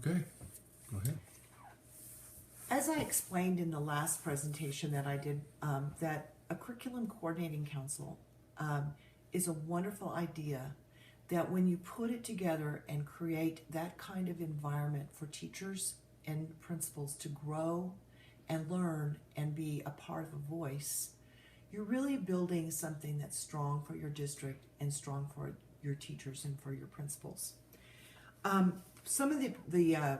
Okay, go ahead. As I explained in the last presentation that I did, that a curriculum coordinating council is a wonderful idea that when you put it together and create that kind of environment for teachers and principals to grow and learn and be a part of a voice, you're really building something that's strong for your district and strong for your teachers and for your principals. Some of the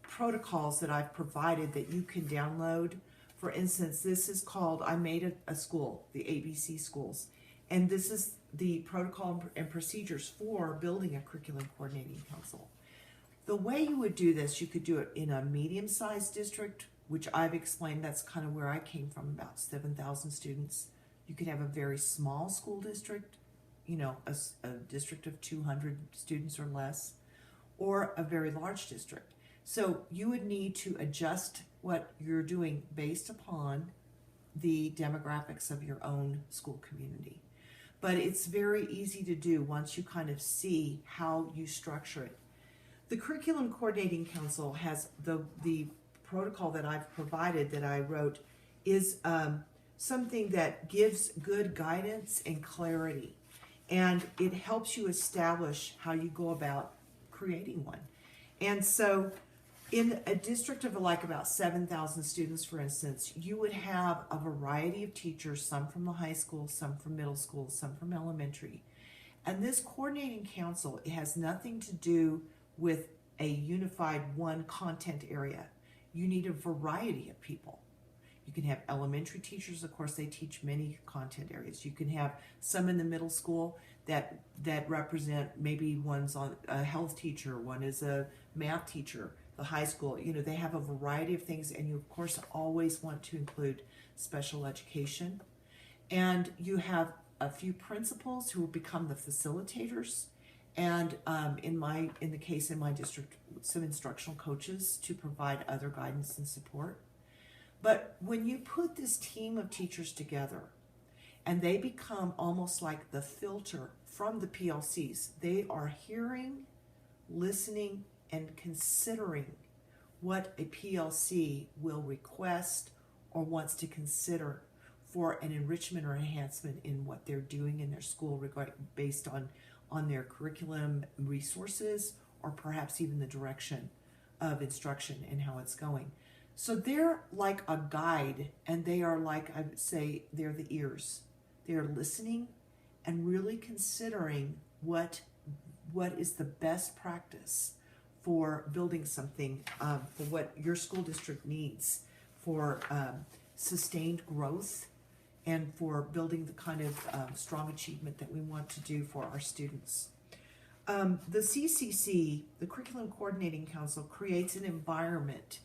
protocols that I've provided that you can download. For instance, this is called, I made a school, the ABC schools, and this is the protocol and procedures for building a curriculum coordinating council. The way you would do this, you could do it in a medium-sized district, which I've explained, that's kind of where I came from, about 7,000 students. You could have a very small school district, a district of 200 students or less, or a very large district. So you would need to adjust what you're doing based upon the demographics of your own school community. But it's very easy to do once you kind of see how you structure it. The Curriculum Coordinating Council has the protocol that I've provided that I wrote is something that gives good guidance and clarity. And it helps you establish how you go about creating one. And so in a district of like about 7,000 students, for instance, you would have a variety of teachers, some from the high school, some from middle school, some from elementary. And this coordinating council, it has nothing to do with a unified one content area. You need a variety of people. You can have elementary teachers, of course, they teach many content areas. You can have some in the middle school that represent, maybe one's a health teacher, one is a math teacher. The high school, they have a variety of things, and you of course always want to include special education. And you have a few principals who will become the facilitators, and in the case in my district, some instructional coaches to provide other guidance and support. But when you put this team of teachers together and they become almost like the filter from the PLCs, they are hearing, listening, and considering what a PLC will request or wants to consider for an enrichment or enhancement in what they're doing in their school based on their curriculum resources, or perhaps even the direction of instruction and how it's going. So they're like a guide, and they are like, I would say, they're the ears. They're listening and really considering what is the best practice for building something, for what your school district needs for sustained growth and for building the kind of strong achievement that we want to do for our students. The CCC, the Curriculum Coordinating Council, creates an environment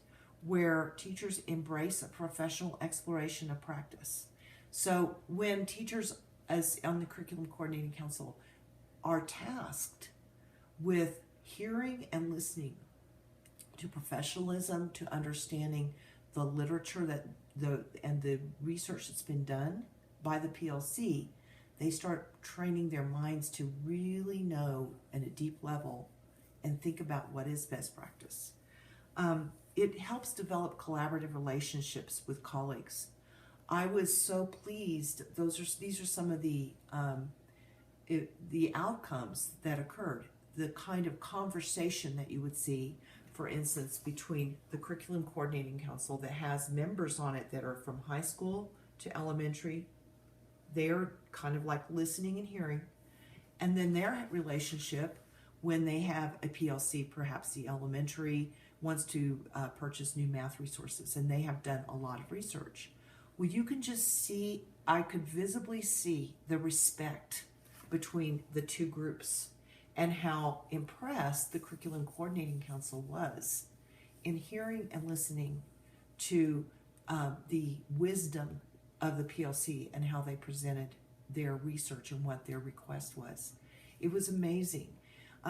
where teachers embrace a professional exploration of practice. So when teachers as on the Curriculum Coordinating Council are tasked with hearing and listening to professionalism, to understanding the literature and the research that's been done by the PLC, they start training their minds to really know at a deep level and think about what is best practice. It helps develop collaborative relationships with colleagues. I was so pleased. These are some of the outcomes that occurred. The kind of conversation that you would see, for instance, between the Curriculum Coordinating Council that has members on it that are from high school to elementary. They're kind of like listening and hearing. And then their relationship when they have a PLC, perhaps the elementary wants to purchase new math resources, and they have done a lot of research. Well, you can just see, I could visibly see the respect between the two groups and how impressed the Curriculum Coordinating Council was in hearing and listening to the wisdom of the PLC and how they presented their research and what their request was. It was amazing.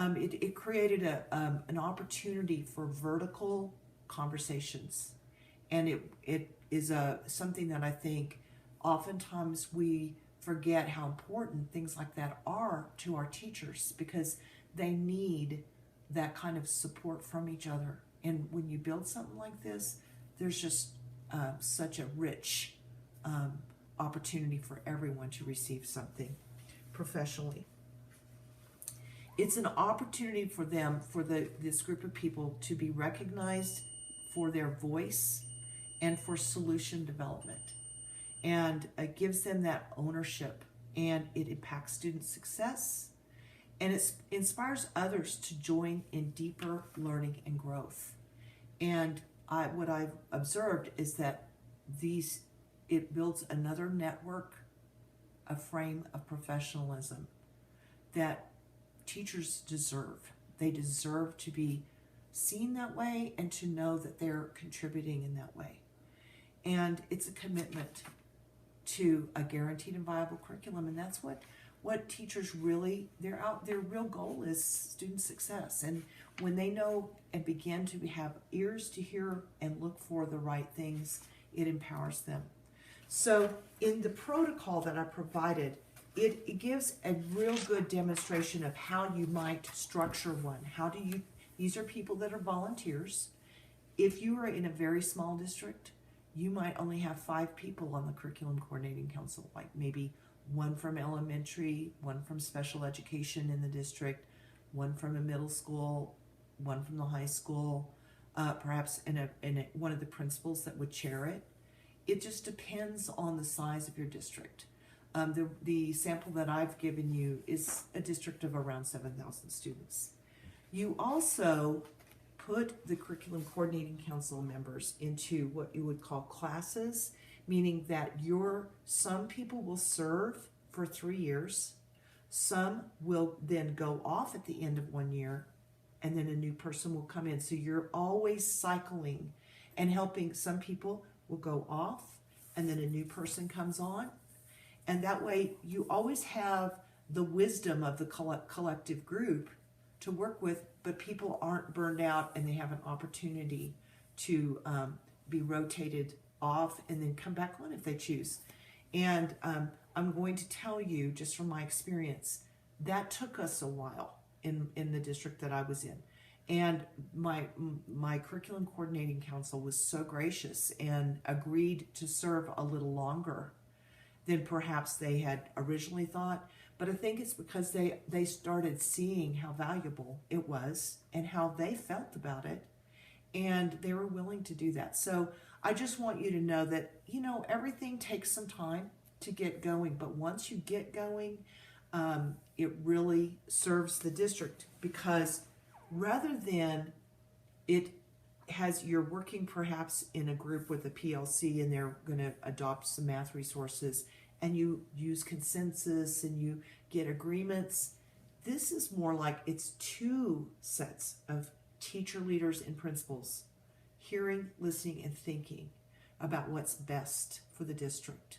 It created an opportunity for vertical conversations, and it is something that I think oftentimes we forget how important things like that are to our teachers, because they need that kind of support from each other. And when you build something like this, there's just such a rich opportunity for everyone to receive something professionally. It's an opportunity for them, for this group of people, to be recognized for their voice and for solution development. And it gives them that ownership, and it impacts student success, and it inspires others to join in deeper learning and growth. And what I've observed is that it builds another network, a frame of professionalism that teachers deserve. They deserve to be seen that way and to know that they're contributing in that way. And it's a commitment to a guaranteed and viable curriculum, and that's what teachers really, their real goal is student success. And when they know and begin to have ears to hear and look for the right things, it empowers them. So in the protocol that I provided, it gives a real good demonstration of how you might structure one. These are people that are volunteers. If you are in a very small district, you might only have 5 people on the Curriculum Coordinating Council, like maybe one from elementary, one from special education in the district, one from a middle school, one from the high school, perhaps one of the principals that would chair it. It just depends on the size of your district. The sample that I've given you is a district of around 7,000 students. You also put the Curriculum Coordinating Council members into what you would call classes, meaning that some people will serve for 3 years, some will then go off at the end of 1 year, and then a new person will come in. So you're always cycling and helping. Some people will go off, and then a new person comes on. And that way you always have the wisdom of the collective group to work with, but people aren't burned out, and they have an opportunity to be rotated off and then come back on if they choose. And I'm going to tell you, just from my experience, that took us a while in the district that I was in. And my Curriculum Coordinating Council was so gracious and agreed to serve a little longer than perhaps they had originally thought. But I think it's because they started seeing how valuable it was and how they felt about it, and they were willing to do that. So I just want you to know that, everything takes some time to get going, but once you get going, it really serves the district, because rather than you're working perhaps in a group with a PLC and they're going to adopt some math resources, and you use consensus and you get agreements. This is more like it's 2 sets of teacher leaders and principals hearing, listening, and thinking about what's best for the district.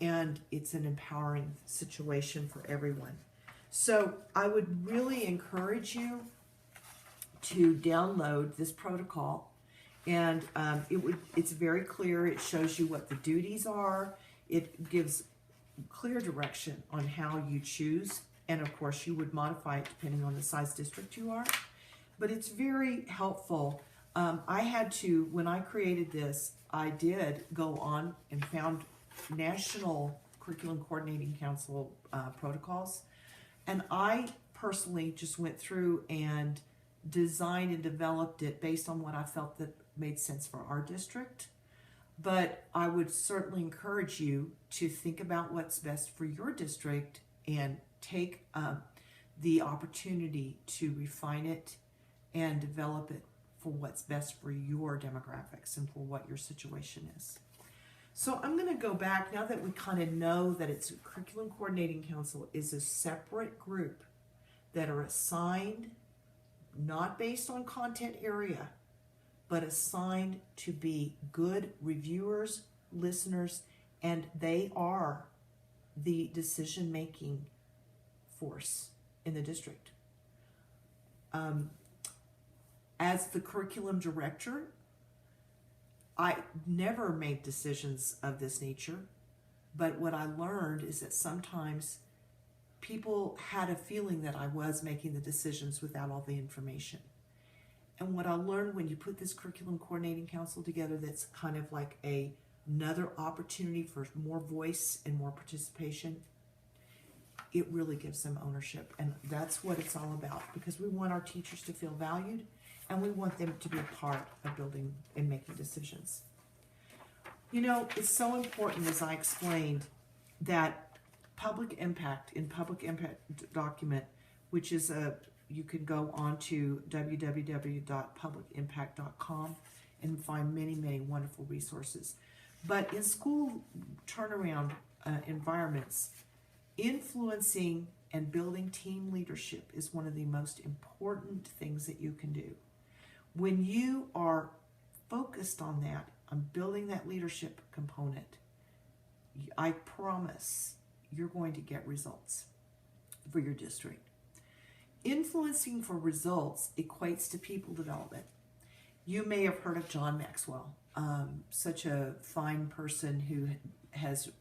And it's an empowering situation for everyone. So I would really encourage you to download this protocol, and it's very clear. It shows you what the duties are. It gives clear direction on how you choose, and of course you would modify it depending on the size district you are, but it's very helpful. I had to, when I created this, I did go on and found National Curriculum Coordinating Council protocols, and I personally just went through and designed and developed it based on what I felt that made sense for our district. But I would certainly encourage you to think about what's best for your district and take the opportunity to refine it and develop it for what's best for your demographics and for what your situation is. So I'm going to go back, now that we kind of know that it's a Curriculum Coordinating Council is a separate group that are assigned, not based on content area, but assigned to be good reviewers, listeners, and they are the decision-making force in the district. As the curriculum director, I never made decisions of this nature, but what I learned is that sometimes people had a feeling that I was making the decisions without all the information. And what I learned when you put this curriculum coordinating council together, that's kind of like another opportunity for more voice and more participation, it really gives them ownership. And that's what it's all about, because we want our teachers to feel valued, and we want them to be a part of building and making decisions. You know, it's so important, as I explained, that public impact document, which is you can go on to www.publicimpact.com and find many, many wonderful resources. But in school turnaround environments, influencing and building team leadership is one of the most important things that you can do. When you are focused on that, on building that leadership component, I promise you're going to get results for your district. Influencing for results equates to people development. You may have heard of John Maxwell, such a fine person who has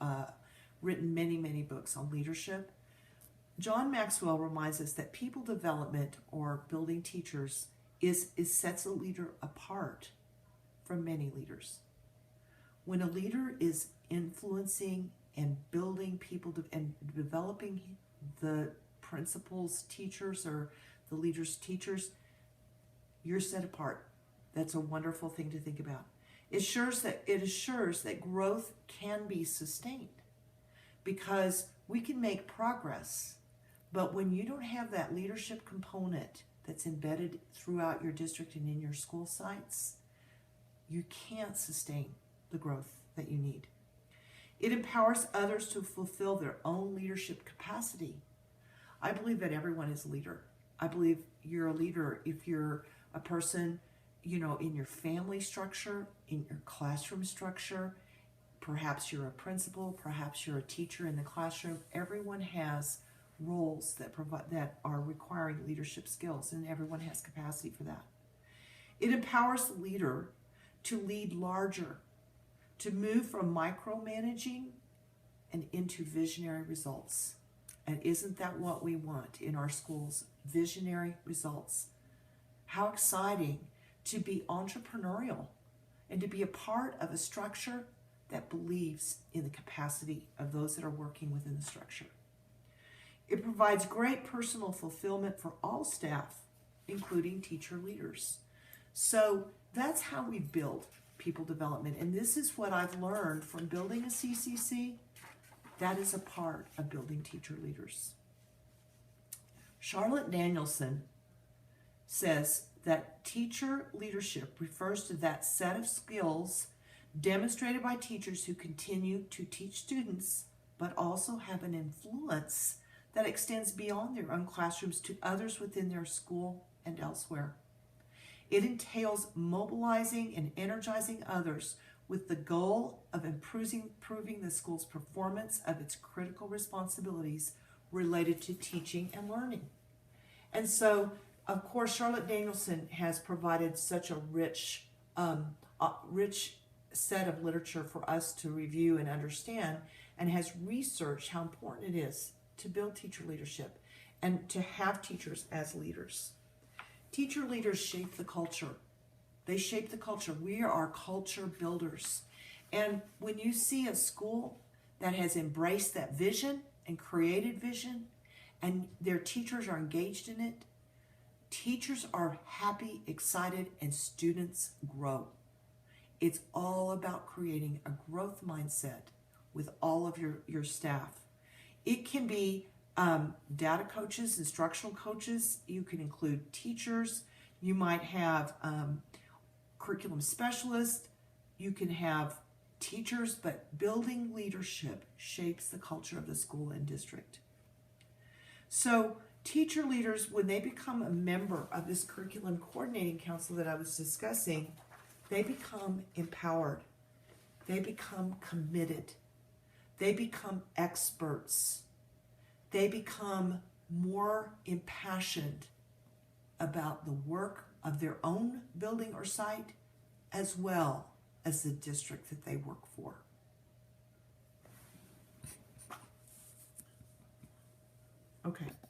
written many, many books on leadership. John Maxwell reminds us that people development, or building teachers, sets a leader apart from many leaders. When a leader is influencing and building people and developing the principals, teachers, or the leaders' teachers, you're set apart. That's a wonderful thing to think about. It assures that growth can be sustained, because we can make progress, but when you don't have that leadership component that's embedded throughout your district and in your school sites, you can't sustain the growth that you need. It empowers others to fulfill their own leadership capacity. I believe that everyone is a leader. I believe you're a leader if you're a person, you know, in your family structure, in your classroom structure. Perhaps you're a principal, perhaps you're a teacher in the classroom. Everyone has roles that are requiring leadership skills, and everyone has capacity for that. It empowers the leader to lead larger, to move from micromanaging and into visionary results. And isn't that what we want in our schools? Visionary results. How exciting to be entrepreneurial and to be a part of a structure that believes in the capacity of those that are working within the structure. It provides great personal fulfillment for all staff, including teacher leaders. So that's how we build people development. And this is what I've learned from building a CCC. That is a part of building teacher leaders. Charlotte Danielson says that teacher leadership refers to that set of skills demonstrated by teachers who continue to teach students, but also have an influence that extends beyond their own classrooms to others within their school and elsewhere. It entails mobilizing and energizing others with the goal of improving the school's performance of its critical responsibilities related to teaching and learning. And so, of course, Charlotte Danielson has provided such a rich set of literature for us to review and understand, and has researched how important it is to build teacher leadership and to have teachers as leaders. Teacher leaders shape the culture. They shape the culture. We are our culture builders. And when you see a school that has embraced that vision and created vision, and their teachers are engaged in it, teachers are happy, excited, and students grow. It's all about creating a growth mindset with all of your staff. It can be data coaches, instructional coaches. You can include teachers. You might have curriculum specialists. You can have teachers, but building leadership shapes the culture of the school and district. So teacher leaders, when they become a member of this curriculum coordinating council that I was discussing, they become empowered. They become committed. They become experts. They become more impassioned about the work of their own building or site, as well as the district that they work for. Okay.